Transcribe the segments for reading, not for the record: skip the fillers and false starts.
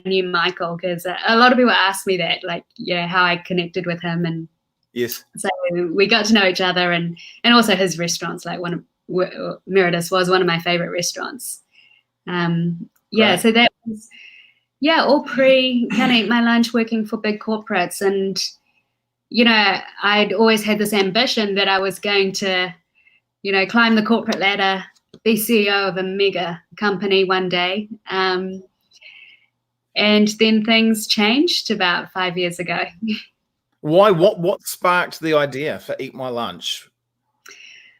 knew Michael, because a lot of people ask me that, like, how I connected with him, and yes, so we got to know each other, and also his restaurants. Like Meredith was one of my favorite restaurants. Right. So that was all pre kind of Eat My Lunch, working for big corporates, and I'd always had this ambition that I was going to climb the corporate ladder, be CEO of a mega company one day. And then things changed about 5 years ago. Why? What sparked the idea for Eat My Lunch?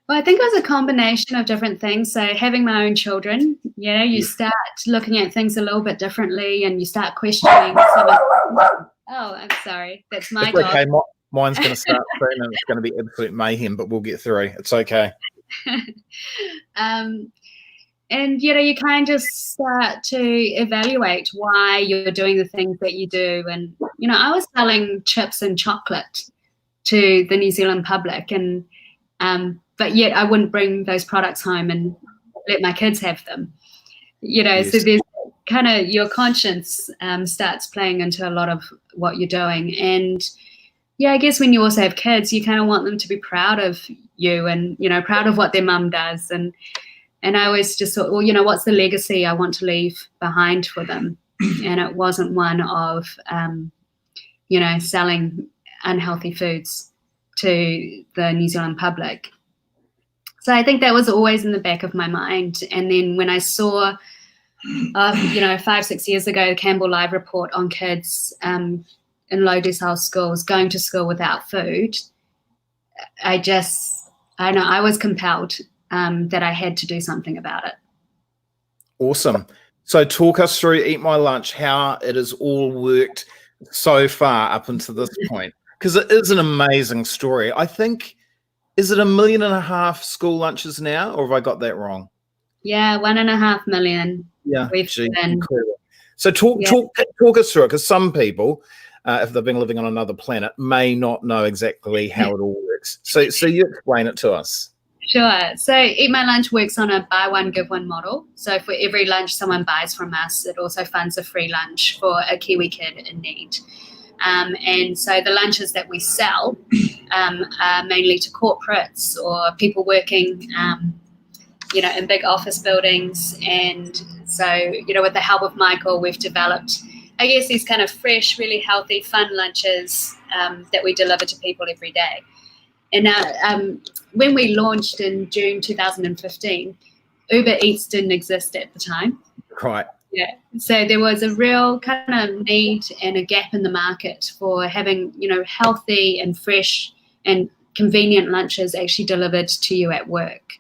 Well, I think it was a combination of different things. So having my own children, you start looking at things a little bit differently, and you start questioning some of. Oh, I'm sorry. That's my dog. Okay, mine's going to start soon, and it's going to be absolute mayhem, but we'll get through. It's okay. And you kind of just start to evaluate why you're doing the things that you do. And I was selling chips and chocolate to the New Zealand public, and but yet I wouldn't bring those products home and let my kids have them. Yes. So there's kind of your conscience starts playing into a lot of what you're doing. And I guess when you also have kids, you kind of want them to be proud of you, and proud of what their mum does. And I always just thought, well, what's the legacy I want to leave behind for them? And it wasn't one of, selling unhealthy foods to the New Zealand public. So I think that was always in the back of my mind. And then when I saw, 5-6 years ago, the Campbell Live report on kids in low decile schools going to school without food, I was compelled that I had to do something about it. Awesome. So talk us through Eat My Lunch, how it has all worked so far up until this point, because it is an amazing story. I think, is it 1.5 million school lunches now, or have I got that wrong? Yeah, 1.5 million. Yeah, incredible. So talk us through it, because some people, if they've been living on another planet, may not know exactly how it all works. So you explain it to us. Sure. So Eat My Lunch works on a buy one, give one model. So for every lunch someone buys from us, it also funds a free lunch for a Kiwi kid in need. And so the lunches that we sell are mainly to corporates or people working, in big office buildings. And so, with the help of Michael, we've developed, I guess, these kind of fresh, really healthy, fun lunches that we deliver to people every day. And now, when we launched in June 2015, Uber Eats didn't exist at the time. Right. Yeah. So there was a real kind of need and a gap in the market for having, healthy and fresh and convenient lunches actually delivered to you at work.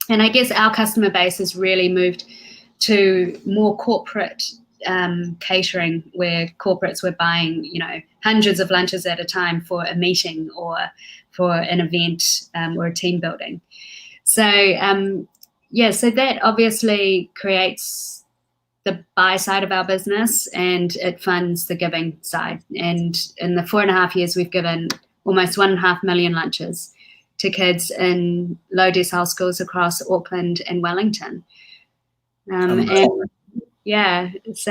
And I guess our customer base has really moved to more corporate catering, where corporates were buying, hundreds of lunches at a time for a meeting or for an event or a team building. So, so that obviously creates the buy side of our business, and it funds the giving side. And in the 4.5 years, we've given almost 1.5 million lunches to kids in low decile schools across Auckland and Wellington. So it's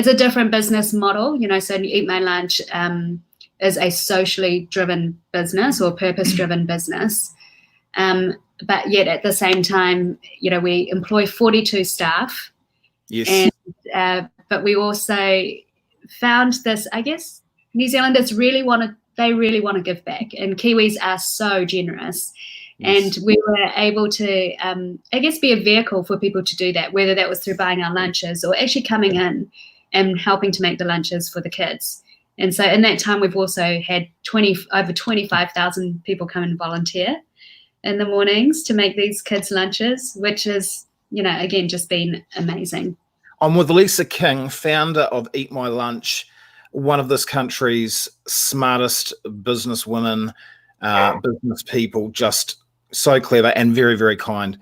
a different business model, so Eat My Lunch is a socially driven business or purpose driven business, but yet at the same time, we employ 42 staff. Yes. And but we also found this, I guess, New Zealanders really want to give back, and Kiwis are so generous. Yes. And we were able to, I guess, be a vehicle for people to do that, whether that was through buying our lunches or actually coming in and helping to make the lunches for the kids. And so in that time, we've also had over 25,000 people come and volunteer in the mornings to make these kids' lunches, which is, again, just been amazing. I'm with Lisa King, founder of Eat My Lunch, one of this country's smartest business women, business people, just so clever and very, very kind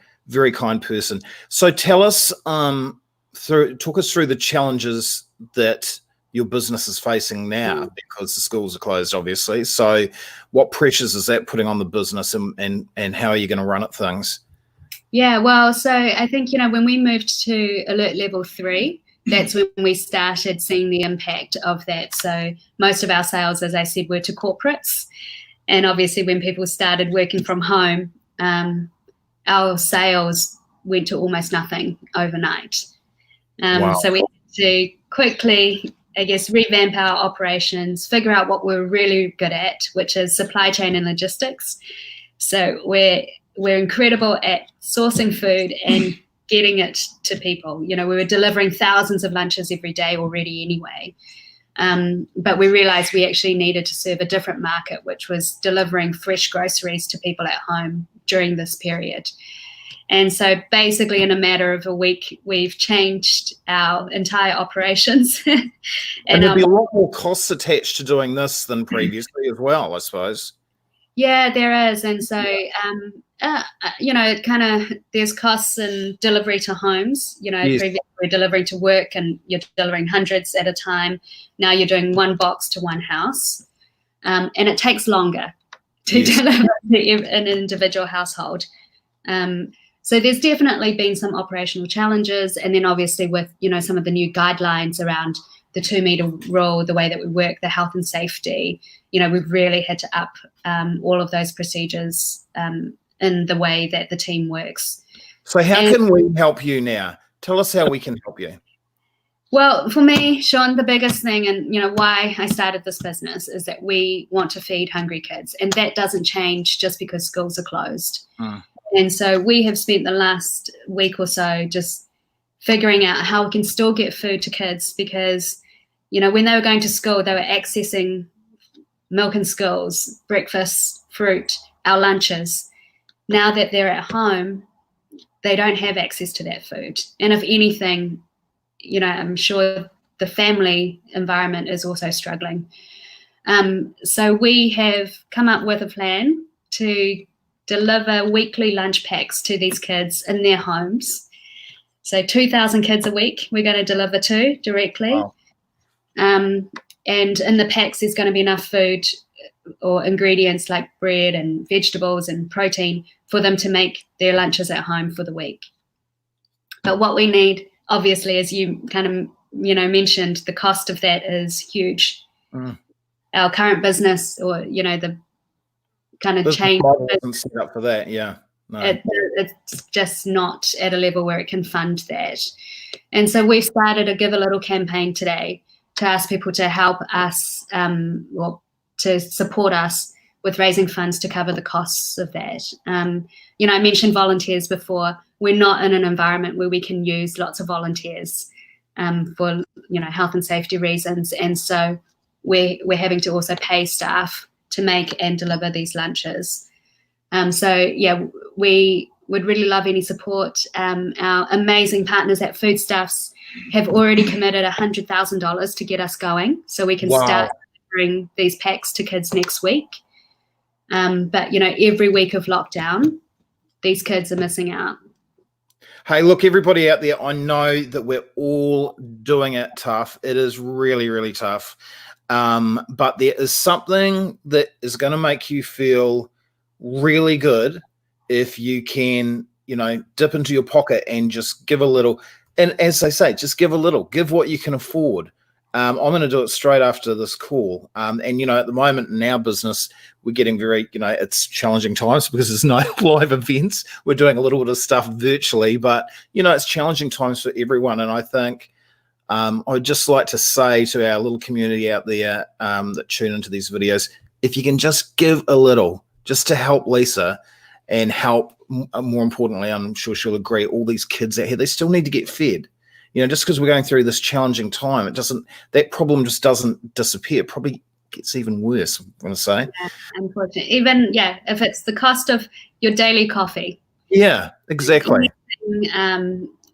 person. So tell us, talk us through the challenges that your business is facing now, because the schools are closed, obviously. So what pressures is that putting on the business, and how are you going to run at things? Yeah, well, so I think, when we moved to Alert Level 3, that's when we started seeing the impact of that. So most of our sales, as I said, were to corporates. And obviously when people started working from home, our sales went to almost nothing overnight. Wow. So we had to quickly, I guess, revamp our operations, figure out what we're really good at, which is supply chain and logistics. So we're incredible at sourcing food and getting it to people. You know, we were delivering thousands of lunches every day already anyway. But we realized we actually needed to serve a different market, which was delivering fresh groceries to people at home during this period. And so basically in a matter of a week, we've changed our entire operations. and there'd be a lot more costs attached to doing this than previously as well, I suppose. Yeah, there is. And so, you know, there's costs in delivery to homes. You know, Yes. previously we're delivering to work and you're delivering hundreds at a time. Now you're doing one box to one house. And it takes longer to deliver to an individual household. So there's definitely been some operational challenges. And then obviously with, you know, some of the new guidelines around the 2 meter rule, the way that we work, the health and safety, you know, we've really had to up all of those procedures in the way that the team works. So how can we help you now? Tell us how we can help you. Well, for me, Sean, the biggest thing, and you know why I started this business, is that we want to feed hungry kids, and that doesn't change just because schools are closed. And so we have spent the last week or so just figuring out how we can still get food to kids, because, you know, when they were going to school, they were accessing milk in schools, breakfast, fruit, our lunches. Now that they're at home, they don't have access to that food. And if anything, you know, I'm sure the family environment is also struggling. So we have come up with a plan to deliver weekly lunch packs to these kids in their homes. So 2,000 kids a week we're going to deliver to directly. Wow. And in the packs there's going to be enough food or ingredients like bread and vegetables and protein for them to make their lunches at home for the week. But what we need, obviously, as you kind of, you know, mentioned, the cost of that is huge. Our current business, or, you know, the kind of change isn't set up for that. it's just not at a level where it can fund that. And so we started a Give a Little campaign today to ask people to help us, to support us with raising funds to cover the costs of that. You know, I mentioned volunteers before. We're not in an environment where we can use lots of volunteers for, you know, health and safety reasons. And so we're having to also pay staff to make and deliver these lunches. So yeah, we would really love any support. Our amazing partners at Foodstuffs have already committed $100,000 to get us going, so we can start delivering these packs to kids next week. But you know, every week of lockdown, these kids are missing out. Hey, look, everybody out there, I know that we're all doing it tough. It is really, really tough. But there is something that is going to make you feel really good if you can, you know, dip into your pocket and just give a little. And as they say, just give a little, give what you can afford. I'm going to do it straight after this call. And, you know, at the moment in our business, we're getting very, you know, it's challenging times because there's no live events. We're doing a little bit of stuff virtually, but, you know, it's challenging times for everyone. And I think I'd just like to say to our little community out there that tune into these videos, if you can just give a little, just to help Lisa and help, more importantly, I'm sure she'll agree, all these kids out here, they still need to get fed. You know, just because we're going through this challenging time, that problem just doesn't disappear. It probably gets even worse, I'm going to say. Yeah, unfortunately. Even, if it's the cost of your daily coffee. Yeah, exactly.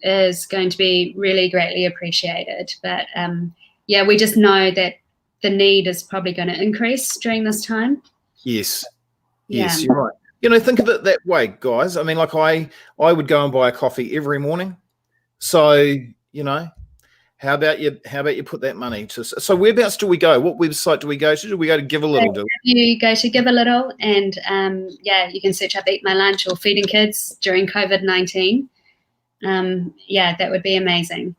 Is going to be really greatly appreciated. But, we just know that the need is probably going to increase during this time. Yes. Yes, you're right. You know, think of it that way, guys. I mean, like I would go and buy a coffee every morning. So, you know, how about you put that money to, so whereabouts do we go? What website do we go to? Do we go to Give a Little? You go to Give a Little, and you can search up Eat My Lunch or Feeding Kids during COVID-19. That would be amazing.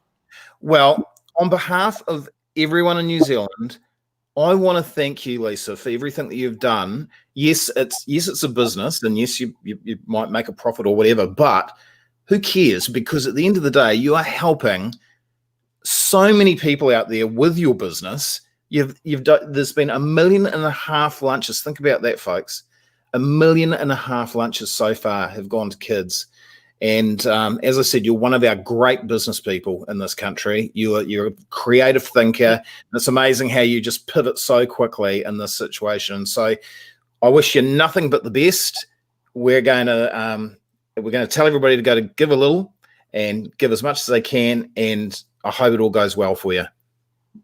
Well, on behalf of everyone in New Zealand, I want to thank you, Lisa, for everything that you've done. Yes, it's a business, and yes, you might make a profit or whatever, but who cares? Because at the end of the day, you are helping so many people out there with your business. You've done. There's been 1.5 million lunches. Think about that, folks. 1.5 million lunches so far have gone to kids. And as I said, you're one of our great business people in this country. You're a creative thinker. And it's amazing how you just pivot so quickly in this situation. So I wish you nothing but the best. We're going to tell everybody to go to Give a Little and give as much as they can. And I hope it all goes well for you.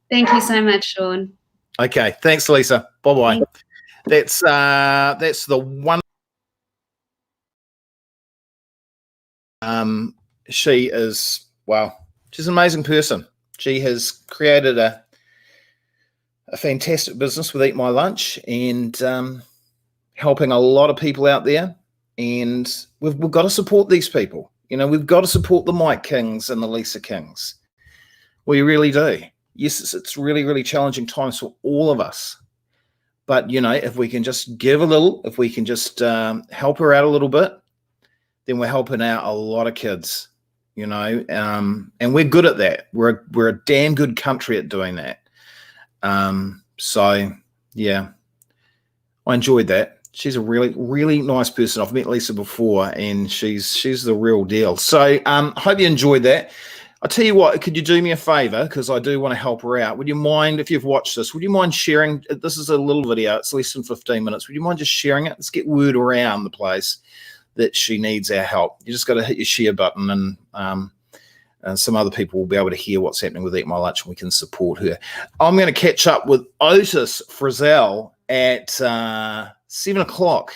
Thank you so much, Sean. Okay, thanks, Lisa. Bye-bye. That's the one. She is, wow, she's an amazing person. She has created a fantastic business with Eat My Lunch, and helping a lot of people out there. And we've got to support these people. You know, we've got to support the Mike Kings and the Lisa Kings. We really do. Yes, it's really, really challenging times for all of us. But, you know, if we can just give a little, if we can just help her out a little bit, then we're helping out a lot of kids, you know, and we're good at that. We're a damn good country at doing that. So, yeah, I enjoyed that. She's a really, really nice person. I've met Lisa before, and she's the real deal. So I hope you enjoyed that. I'll tell you what, could you do me a favor? Because I do want to help her out. Would you mind, if you've watched this, would you mind sharing? This is a little video. It's less than 15 minutes. Would you mind just sharing it? Let's get word around the place that she needs our help. You just got to hit your share button, and some other people will be able to hear what's happening with Eat My Lunch, and we can support her. I'm going to catch up with Otis Frizzell at 7 o'clock.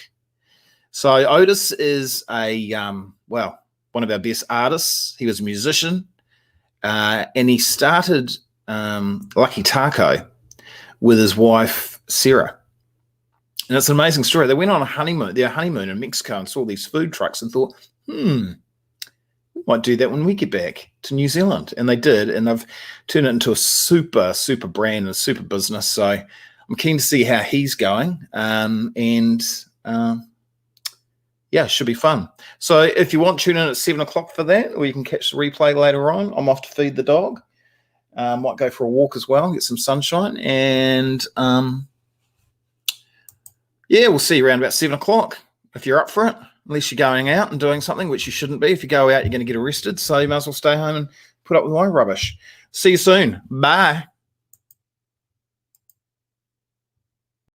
So Otis is one of our best artists. He was a musician, and he started Lucky Taco with his wife, Sarah. And it's an amazing story. They went on their honeymoon in Mexico, and saw these food trucks and thought, we might do that when we get back to New Zealand. And they did, and they've turned it into a super, super brand and a super business. So I'm keen to see how he's going. Yeah, it should be fun. So if you want, tune in at 7 o'clock for that, or you can catch the replay later on. I'm off to feed the dog. Might go for a walk as well, get some sunshine. And yeah, we'll see you around about 7 o'clock if you're up for it. Unless you're going out and doing something, which you shouldn't be. If you go out, you're going to get arrested. So you might as well stay home and put up with my rubbish. See you soon. Bye.